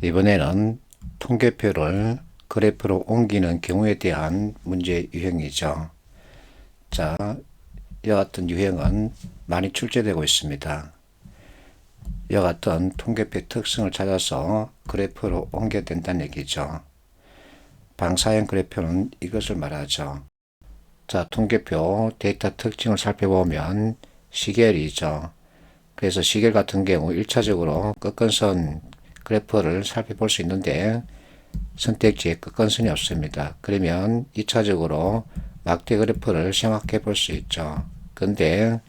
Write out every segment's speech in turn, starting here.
이번에는 통계표를 그래프로 옮기는 경우에 대한 문제 유형이죠. 자, 이와 같은 유형은 많이 출제되고 있습니다. 이와 같은 통계표 특성을 찾아서 그래프로 옮겨야 된다는 얘기죠. 방사형 그래프는 이것을 말하죠. 자, 통계표 데이터 특징을 살펴보면 시계열이죠. 그래서 시계열 같은 경우 1차적으로 꺾은선 그래프를 살펴볼 수 있는데 선택지에 꺾은선이 없습니다. 그러면 2차적으로 막대 그래프를 생각해 볼 수 있죠. 근데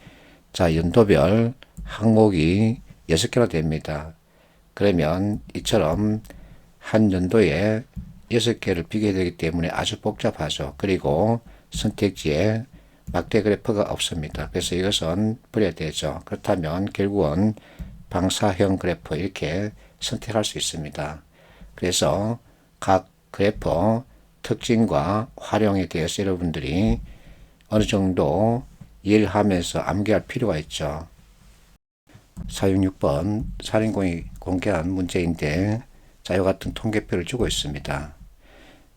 자, 연도별 항목이 6개나 됩니다. 그러면 이처럼 한 연도에 6개를 비교해야 되기 때문에 아주 복잡하죠. 그리고 선택지에 막대 그래프가 없습니다. 그래서 이것은 버려야 되죠. 그렇다면 결국은 방사형 그래프 이렇게 선택할 수 있습니다. 그래서 각 그래프 특징과 활용에 대해서 여러분들이 어느 정도 이해를 하면서 암기할 필요가 있죠. 466번 사인공이 공개한 문제인데 자, 이와 같은 통계표를 주고 있습니다.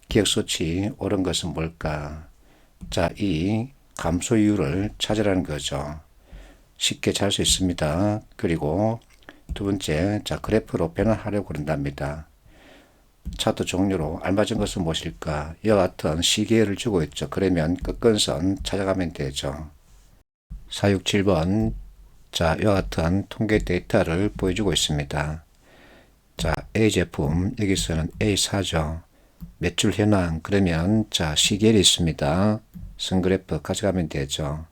기억수치 옳은 것은 뭘까? 자, 이 감소율을 찾으라는 거죠. 쉽게 찾을 수 있습니다. 그리고 두 번째, 자, 그래프로 변환하려고 그런답니다. 차트 종류로 알맞은 것은 무엇일까? 이와 같은 시계를 주고 있죠. 그러면 꺾은선 찾아가면 되죠. 467번, 자, 이와 같은 통계 데이터를 보여주고 있습니다. 자, A 제품, 여기서는 A4죠. 매출 현황, 그러면, 자, 시계열이 있습니다. 선그래프 가져가면 되죠.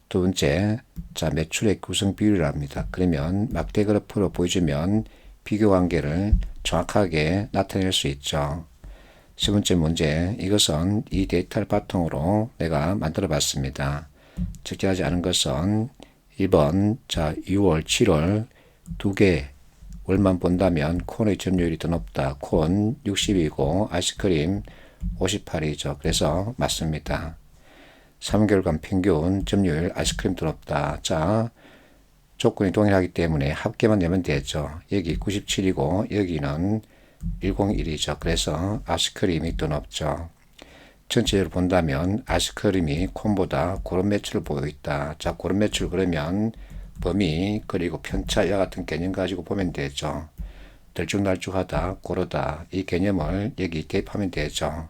두 번째, 자, 매출액 구성 비율을 합니다. 그러면 막대 그래프로 보여주면 비교 관계를 정확하게 나타낼 수 있죠. 세 번째 문제, 이것은 이 데이터를 바탕으로 내가 만들어 봤습니다. 적절하지 않은 것은 1번, 자, 6월, 7월 두 개 월만 본다면 콘의 점유율이 더 높다. 콘 60이고 아이스크림 58이죠. 그래서 맞습니다. 3개월간 평균 점유율 아이스크림 더 높다. 자, 조건이 동일하기 때문에 합계만 내면 되죠. 여기 97이고 여기는 101이죠. 그래서 아이스크림이 더 높죠. 전체적으로 본다면 아이스크림이 콘보다 고른 매출을 보이고 있다. 자, 고른 매출 그러면 범위 그리고 편차 이와 같은 개념 가지고 보면 되죠. 들쭉날쭉하다, 고르다 이 개념을 여기 대입하면 되죠.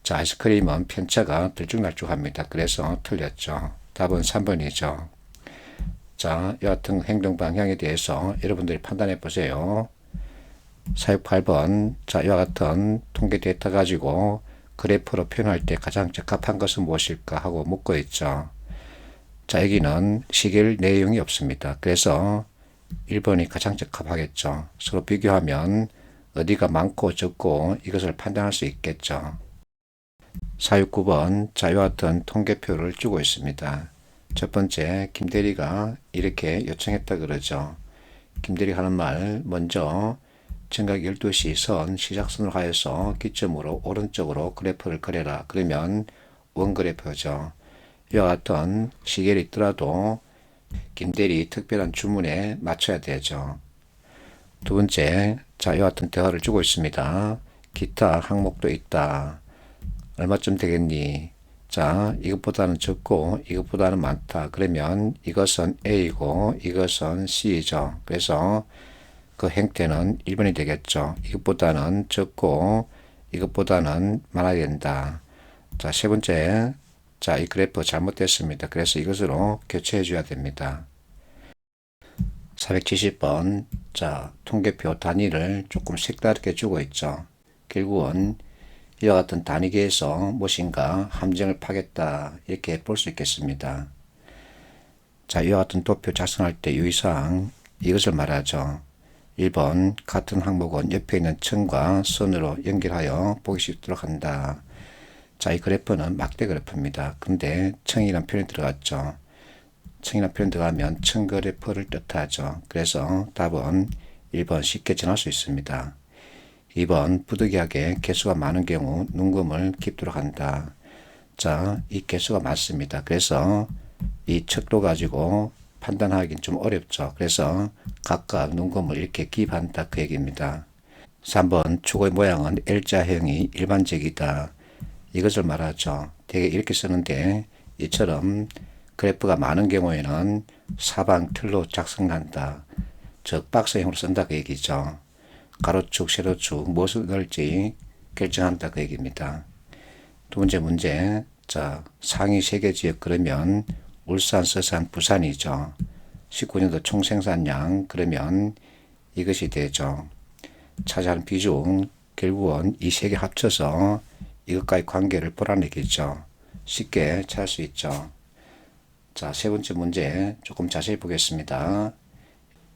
자, 아이스크림은 편차가 들쭉날쭉합니다. 그래서 틀렸죠. 답은 3번이죠. 자, 여하튼 행동 방향에 대해서 여러분들이 판단해 보세요. 468번, 자, 이와 같은 통계 데이터 가지고 그래프로 표현할 때 가장 적합한 것은 무엇일까 하고 묻고 있죠. 자, 여기는 시계열 내용이 없습니다. 그래서 1번이 가장 적합하겠죠. 서로 비교하면 어디가 많고 적고 이것을 판단할 수 있겠죠. 469번, 자, 이와 같은 통계표를 주고 있습니다. 첫 번째, 김대리가 이렇게 요청했다 그러죠. 김대리가 하는 말, 먼저 정각 12시 선 시작선으로 하여서 기점으로 오른쪽으로 그래프를 그려라. 그러면 원그래프죠. 이와 같은 시계를 있더라도 김대리 특별한 주문에 맞춰야 되죠. 두 번째, 자, 이와 같은 대화를 주고 있습니다. 기타 항목도 있다. 얼마쯤 되겠니? 자, 이것보다는 적고 이것보다는 많다. 그러면 이것은 A고 이것은 C죠. 그래서 그 행태는 1번이 되겠죠. 이것보다는 적고 이것보다는 많아야 된다. 자, 세 번째, 자, 이 그래프 잘못됐습니다. 그래서 이것으로 교체해 줘야 됩니다. 470번, 자, 통계표 단위를 조금 색다르게 주고 있죠. 결국은 이와 같은 단위계에서 무엇인가 함정을 파겠다 이렇게 볼 수 있겠습니다. 자, 이와 같은 도표 작성할 때 유의사항 이것을 말하죠. 1번 같은 항목은 옆에 있는 층과 선으로 연결하여 보기 쉽도록 한다. 자, 이 그래프는 막대 그래프입니다. 근데 층이라는 표현이 들어갔죠. 층이라는 표현 들어가면 층 그래프를 뜻하죠. 그래서 답은 1번 쉽게 정할 수 있습니다. 2번 부득이하게 개수가 많은 경우 눈금을 깊도록 한다. 자, 이 개수가 많습니다. 그래서 이 척도 가지고 판단하기는 좀 어렵죠. 그래서 각각 눈금을 이렇게 기입한다 그 얘기입니다. 3번 축의 모양은 L자형이 일반적이다. 이것을 말하죠. 되게 이렇게 쓰는데 이처럼 그래프가 많은 경우에는 사방 틀로 작성한다. 즉 박스형으로 쓴다 그 얘기죠. 가로축, 세로축 무엇을 넣을지 결정한다 그 얘기입니다. 두 번째 문제. 자, 상위 3개 지역 그러면 울산, 서산, 부산이죠. 19년도 총생산량 그러면 이것이 되죠. 차지하는 비중 결국은 이 3개 합쳐서 이것과의 관계를 보라내겠죠. 쉽게 찾을 수 있죠. 자, 세 번째 문제 조금 자세히 보겠습니다.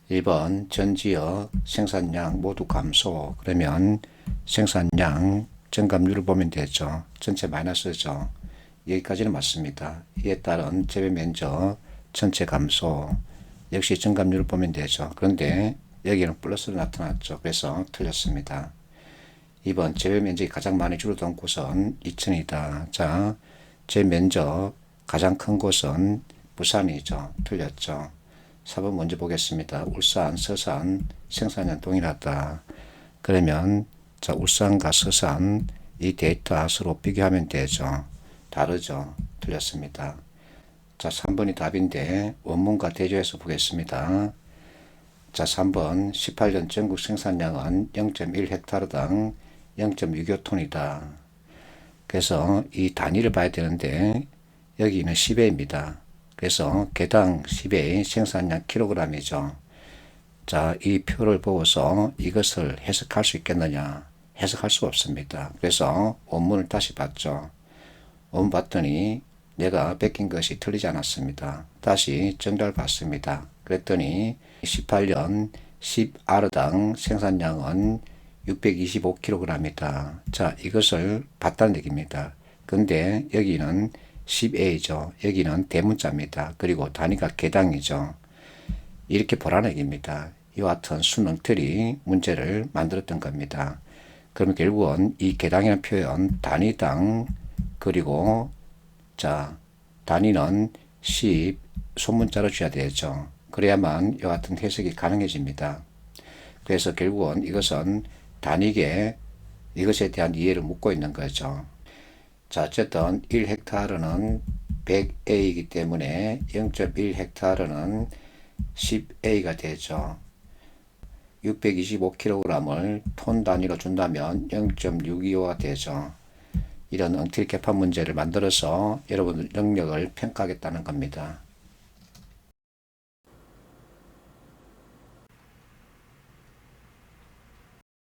1번 전 지역 생산량 모두 감소. 그러면 생산량 증감률을 보면 되죠. 전체 마이너스죠. 여기까지는 맞습니다. 이에 따른 재배 면적 전체 감소. 역시 증감률을 보면 되죠. 그런데 여기는 플러스로 나타났죠. 그래서 틀렸습니다. 2번 재배 면적이 가장 많이 줄어든 곳은 이천이다. 자, 재배 면적 가장 큰 곳은 부산이죠. 틀렸죠. 4번 먼저 보겠습니다. 울산, 서산 생산량 동일하다. 그러면 자, 울산과 서산 이 데이터 서로 비교하면 되죠. 다르죠. 틀렸습니다. 자, 3번이 답인데 원문과 대조해서 보겠습니다. 자, 3번 18년 전국 생산량은 0.1헥타르당 0.65톤이다. 그래서 이 단위를 봐야 되는데 여기는 10회입니다. 그래서 개당 10회 생산량 킬로그램이죠. 자, 이 표를 보고서 이것을 해석할 수 있겠느냐? 해석할 수 없습니다. 그래서 원문을 다시 봤죠. 원문 봤더니 내가 베낀 것이 틀리지 않았습니다. 다시 정답을 봤습니다. 그랬더니 18년 10아르당 생산량은 625kg이다. 자, 이것을 봤다는 얘기입니다. 근데 여기는 10A죠. 여기는 대문자입니다. 그리고 단위가 개당이죠. 이렇게 보라는 얘기입니다. 이와 같은 수능 틀이 문제를 만들었던 겁니다. 그럼 결국은 이 개당이라는 표현 단위당 그리고 자, 단위는 10 소문자로 줘야 되죠. 그래야만 이와 같은 해석이 가능해집니다. 그래서 결국은 이것은 단위계 이것에 대한 이해를 묻고 있는 거죠. 자, 어쨌든 1헥타르는 100A이기 때문에 0.1헥타르는 10A가 되죠. 625kg을 톤 단위로 준다면 0.625가 되죠. 이런 엉터리 개판 문제를 만들어서 여러분들 능력을 평가하겠다는 겁니다.